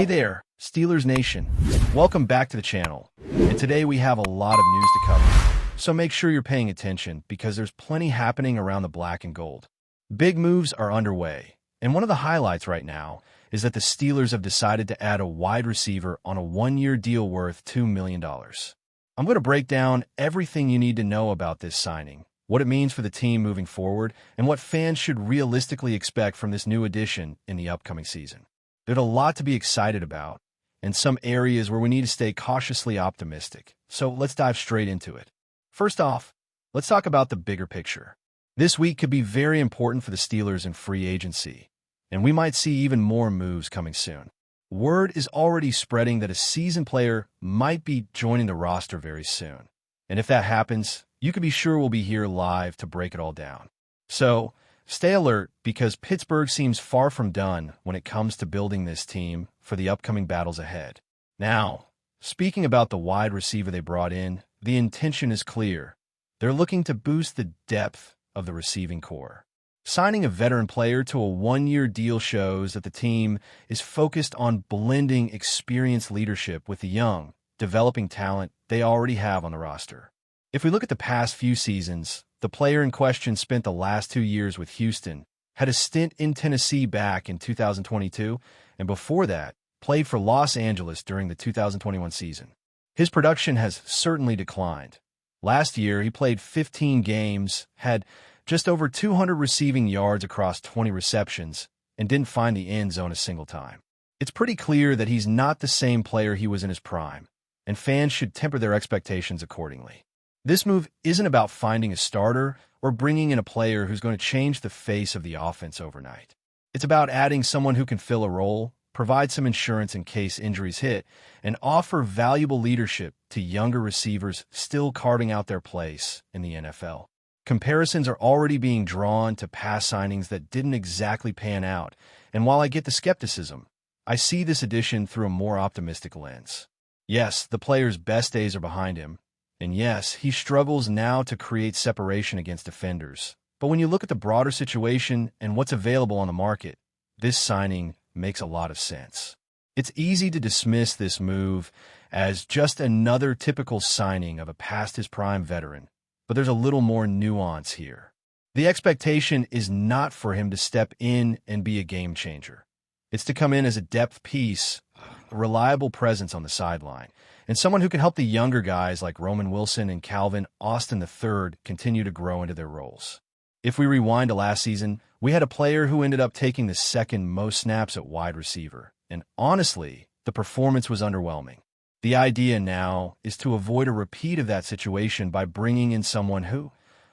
Hey there, Steelers Nation. Welcome back to the channel. And today we have a lot of news to cover. So make sure you're paying attention because there's plenty happening around the black and gold. Big moves are underway. And one of the highlights right now is that the Steelers have decided to add a wide receiver on a one-year deal worth $2 million. I'm going to break down everything you need to know about this signing, what it means for the team moving forward, and what fans should realistically expect from this new addition in the upcoming season. There's a lot to be excited about, and some areas where we need to stay cautiously optimistic. So let's dive straight into it. First off, let's talk about the bigger picture. This week could be very important for the Steelers in free agency, and we might see even more moves coming soon. Word is already spreading that a seasoned player might be joining the roster very soon. And if that happens, you can be sure we'll be here live to break it all down. So, stay alert because Pittsburgh seems far from done when it comes to building this team for the upcoming battles ahead. Now, speaking about the wide receiver they brought in, the intention is clear. They're looking to boost the depth of the receiving core. Signing a veteran player to a one-year deal shows that the team is focused on blending experienced leadership with the young, developing talent they already have on the roster. If we look at the past few seasons, the player in question spent the last 2 years with Houston, had a stint in Tennessee back in 2022, and before that, played for Los Angeles during the 2021 season. His production has certainly declined. Last year, he played 15 games, had just over 200 receiving yards across 20 receptions, and didn't find the end zone a single time. It's pretty clear that he's not the same player he was in his prime, and fans should temper their expectations accordingly. This move isn't about finding a starter or bringing in a player who's going to change the face of the offense overnight. It's about adding someone who can fill a role, provide some insurance in case injuries hit, and offer valuable leadership to younger receivers still carving out their place in the NFL. Comparisons are already being drawn to past signings that didn't exactly pan out, and while I get the skepticism, I see this addition through a more optimistic lens. Yes, the player's best days are behind him, and yes, he struggles now to create separation against defenders. But when you look at the broader situation and what's available on the market, this signing makes a lot of sense. It's easy to dismiss this move as just another typical signing of a past-his-prime veteran, but there's a little more nuance here. The expectation is not for him to step in and be a game changer. It's to come in as a depth piece, a reliable presence on the sideline, and someone who can help the younger guys like Roman Wilson and Calvin Austin III continue to grow into their roles. If we rewind to last season, we had a player who ended up taking the second most snaps at wide receiver, and honestly, the performance was underwhelming. The idea now is to avoid a repeat of that situation by bringing in someone who,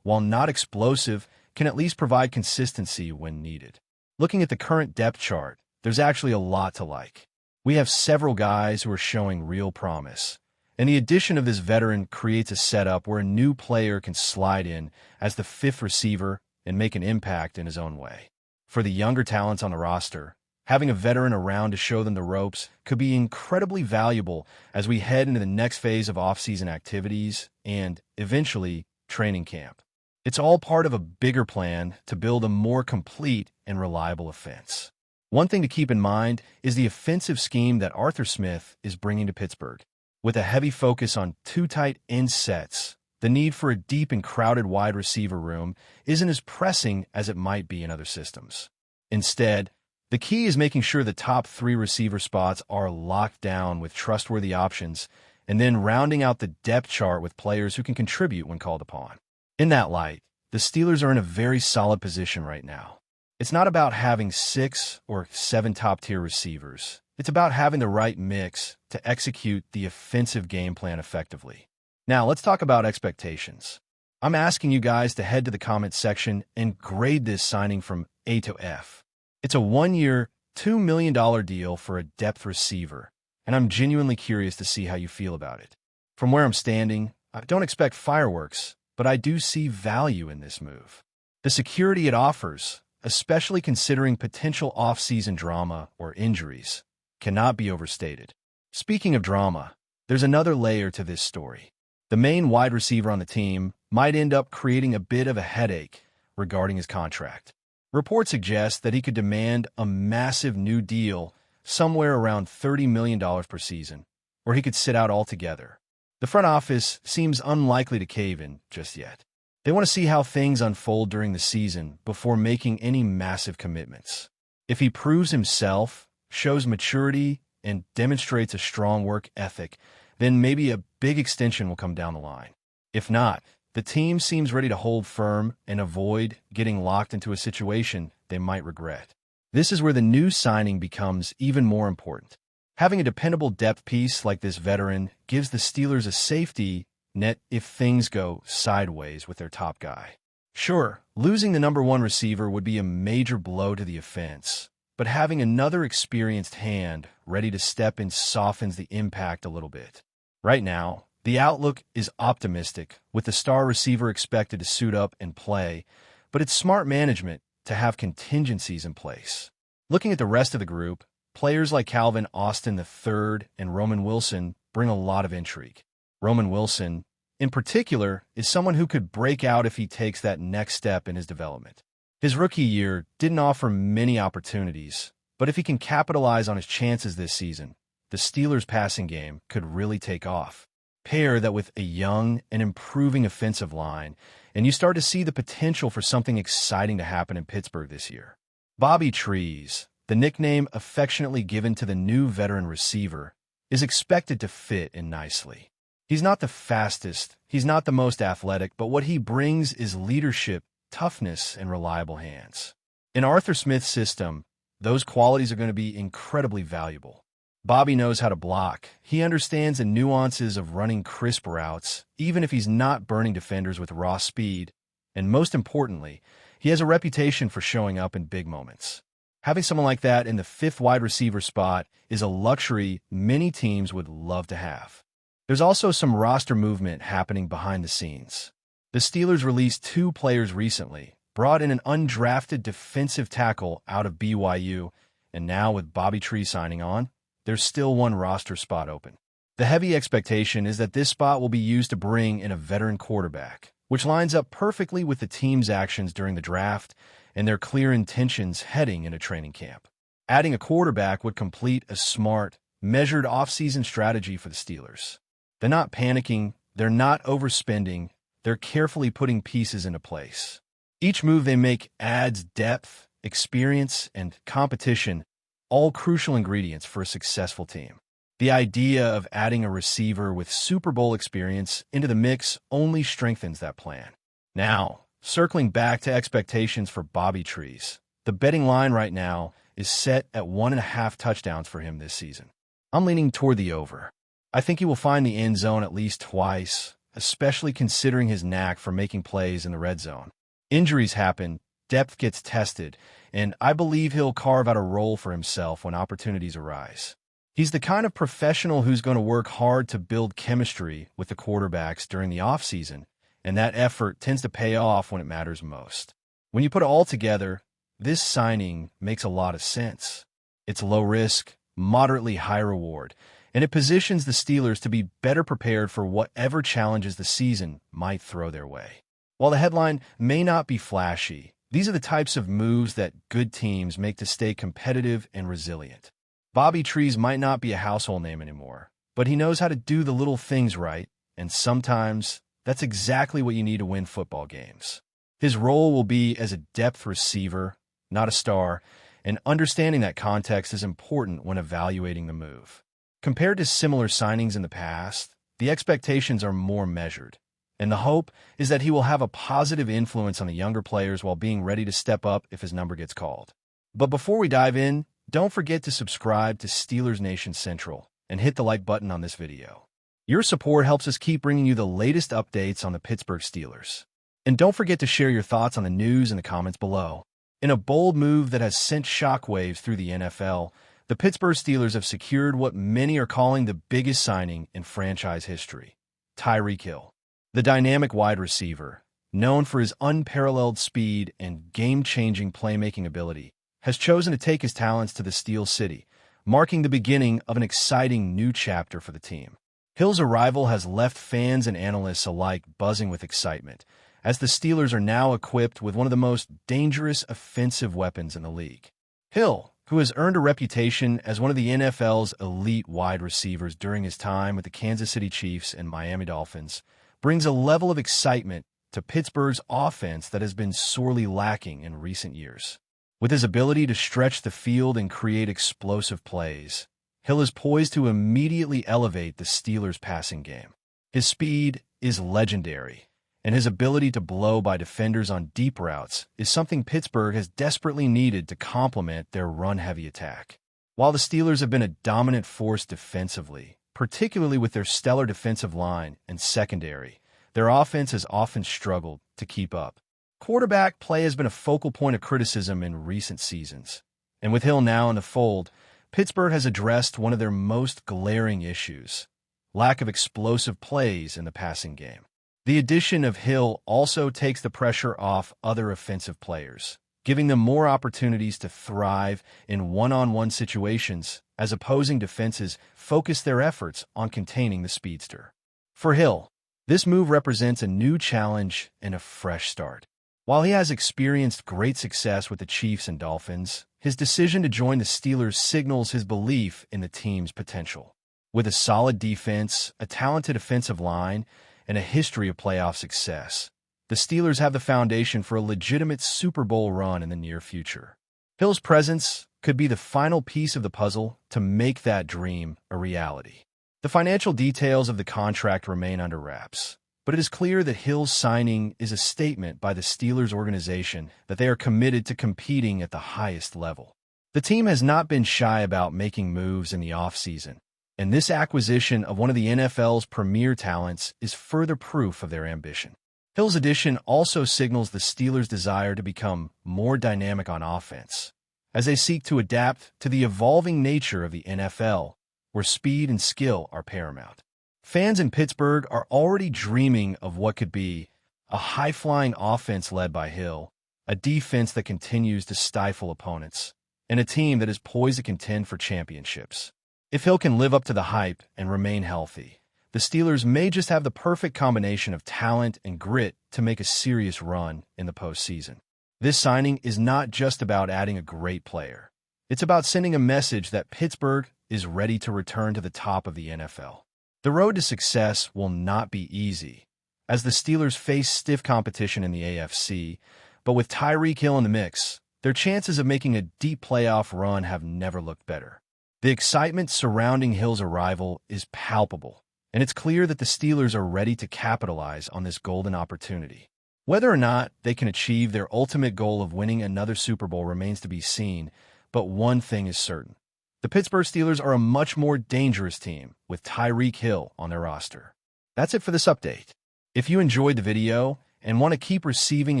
while not explosive, can at least provide consistency when needed. Looking at the current depth chart, there's actually a lot to like. We have several guys who are showing real promise, and the addition of this veteran creates a setup where a new player can slide in as the fifth receiver and make an impact in his own way. For the younger talents on the roster, having a veteran around to show them the ropes could be incredibly valuable as we head into the next phase of off-season activities and, eventually, training camp. It's all part of a bigger plan to build a more complete and reliable offense. One thing to keep in mind is the offensive scheme that Arthur Smith is bringing to Pittsburgh. With a heavy focus on two tight end sets, the need for a deep and crowded wide receiver room isn't as pressing as it might be in other systems. Instead, the key is making sure the top 3 receiver spots are locked down with trustworthy options, and then rounding out the depth chart with players who can contribute when called upon. In that light, the Steelers are in a very solid position right now. It's not about having 6 or 7 top-tier receivers. It's about having the right mix to execute the offensive game plan effectively. Now, let's talk about expectations. I'm asking you guys to head to the comments section and grade this signing from A to F. It's a one-year, $2 million deal for a depth receiver, and I'm genuinely curious to see how you feel about it. From where I'm standing, I don't expect fireworks, but I do see value in this move. The security it offers, especially considering potential off-season drama or injuries, cannot be overstated. Speaking of drama, there's another layer to this story. The main wide receiver on the team might end up creating a bit of a headache regarding his contract. Reports suggest that he could demand a massive new deal somewhere around $30 million per season, or he could sit out altogether. The front office seems unlikely to cave in just yet. They want to see how things unfold during the season before making any massive commitments. If he proves himself, shows maturity, and demonstrates a strong work ethic, then maybe a big extension will come down the line. If not, the team seems ready to hold firm and avoid getting locked into a situation they might regret. This is where the new signing becomes even more important. Having a dependable depth piece like this veteran gives the Steelers a safety net if things go sideways with their top guy. Sure, losing the number one receiver would be a major blow to the offense, but having another experienced hand ready to step in softens the impact a little bit. Right now, the outlook is optimistic, with the star receiver expected to suit up and play, but it's smart management to have contingencies in place. Looking at the rest of the group, players like Calvin Austin III and Roman Wilson bring a lot of intrigue. Roman Wilson, in particular, is someone who could break out if he takes that next step in his development. His rookie year didn't offer many opportunities, but if he can capitalize on his chances this season, the Steelers' passing game could really take off. Pair that with a young and improving offensive line, and you start to see the potential for something exciting to happen in Pittsburgh this year. Bobby Trees, the nickname affectionately given to the new veteran receiver, is expected to fit in nicely. He's not the fastest, he's not the most athletic, but what he brings is leadership, toughness, and reliable hands. In Arthur Smith's system, those qualities are going to be incredibly valuable. Bobby knows how to block. He understands the nuances of running crisp routes, even if he's not burning defenders with raw speed. And most importantly, he has a reputation for showing up in big moments. Having someone like that in the fifth wide receiver spot is a luxury many teams would love to have. There's also some roster movement happening behind the scenes. The Steelers released 2 players recently, brought in an undrafted defensive tackle out of BYU, and now with Bobby Tree signing on, there's still 1 roster spot open. The heavy expectation is that this spot will be used to bring in a veteran quarterback, which lines up perfectly with the team's actions during the draft and their clear intentions heading into training camp. Adding a quarterback would complete a smart, measured offseason strategy for the Steelers. They're not panicking, they're not overspending, they're carefully putting pieces into place. Each move they make adds depth, experience, and competition, all crucial ingredients for a successful team. The idea of adding a receiver with Super Bowl experience into the mix only strengthens that plan. Now, circling back to expectations for Bobby Trees, the betting line right now is set at 1.5 touchdowns for him this season. I'm leaning toward the over. I think he will find the end zone at least twice, especially considering his knack for making plays in the red zone. Injuries happen, depth gets tested, and I believe he'll carve out a role for himself when opportunities arise. He's the kind of professional who's going to work hard to build chemistry with the quarterbacks during the offseason, and that effort tends to pay off when it matters most. When you put it all together, this signing makes a lot of sense. It's low risk, moderately high reward, and it positions the Steelers to be better prepared for whatever challenges the season might throw their way. While the headline may not be flashy, these are the types of moves that good teams make to stay competitive and resilient. Bobby Trees might not be a household name anymore, but he knows how to do the little things right, and sometimes that's exactly what you need to win football games. His role will be as a depth receiver, not a star, and understanding that context is important when evaluating the move. Compared to similar signings in the past, the expectations are more measured, and the hope is that he will have a positive influence on the younger players while being ready to step up if his number gets called. But before we dive in, don't forget to subscribe to Steelers Nation Central and hit the like button on this video. Your support helps us keep bringing you the latest updates on the Pittsburgh Steelers. And don't forget to share your thoughts on the news in the comments below. In a bold move that has sent shockwaves through the NFL, the Pittsburgh Steelers have secured what many are calling the biggest signing in franchise history, Tyreek Hill. The dynamic wide receiver, known for his unparalleled speed and game-changing playmaking ability, has chosen to take his talents to the Steel City, marking the beginning of an exciting new chapter for the team. Hill's arrival has left fans and analysts alike buzzing with excitement, as the Steelers are now equipped with one of the most dangerous offensive weapons in the league. Hill, who has earned a reputation as one of the NFL's elite wide receivers during his time with the Kansas City Chiefs and Miami Dolphins, brings a level of excitement to Pittsburgh's offense that has been sorely lacking in recent years. With his ability to stretch the field and create explosive plays, Hill is poised to immediately elevate the Steelers' passing game. His speed is legendary, and his ability to blow by defenders on deep routes is something Pittsburgh has desperately needed to complement their run-heavy attack. While the Steelers have been a dominant force defensively, particularly with their stellar defensive line and secondary, their offense has often struggled to keep up. Quarterback play has been a focal point of criticism in recent seasons, and with Hill now in the fold, Pittsburgh has addressed one of their most glaring issues: lack of explosive plays in the passing game. The addition of Hill also takes the pressure off other offensive players, giving them more opportunities to thrive in one-on-one situations as opposing defenses focus their efforts on containing the speedster. For Hill, this move represents a new challenge and a fresh start. While he has experienced great success with the Chiefs and Dolphins, his decision to join the Steelers signals his belief in the team's potential. With a solid defense, a talented offensive line, and a history of playoff success, the Steelers have the foundation for a legitimate Super Bowl run in the near future. Hill's presence could be the final piece of the puzzle to make that dream a reality. The financial details of the contract remain under wraps, but it is clear that Hill's signing is a statement by the Steelers organization that they are committed to competing at the highest level. The team has not been shy about making moves in the offseason, and this acquisition of one of the NFL's premier talents is further proof of their ambition. Hill's addition also signals the Steelers' desire to become more dynamic on offense, as they seek to adapt to the evolving nature of the NFL, where speed and skill are paramount. Fans in Pittsburgh are already dreaming of what could be a high-flying offense led by Hill, a defense that continues to stifle opponents, and a team that is poised to contend for championships. If Hill can live up to the hype and remain healthy, the Steelers may just have the perfect combination of talent and grit to make a serious run in the postseason. This signing is not just about adding a great player. It's about sending a message that Pittsburgh is ready to return to the top of the NFL. The road to success will not be easy, as the Steelers face stiff competition in the AFC, but with Tyreek Hill in the mix, their chances of making a deep playoff run have never looked better. The excitement surrounding Hill's arrival is palpable, and it's clear that the Steelers are ready to capitalize on this golden opportunity. Whether or not they can achieve their ultimate goal of winning another Super Bowl remains to be seen, but one thing is certain: the Pittsburgh Steelers are a much more dangerous team with Tyreek Hill on their roster. That's it for this update. If you enjoyed the video and want to keep receiving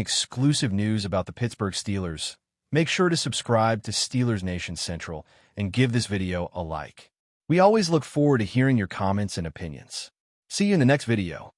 exclusive news about the Pittsburgh Steelers, make sure to subscribe to Steelers Nation Central and give this video a like. We always look forward to hearing your comments and opinions. See you in the next video.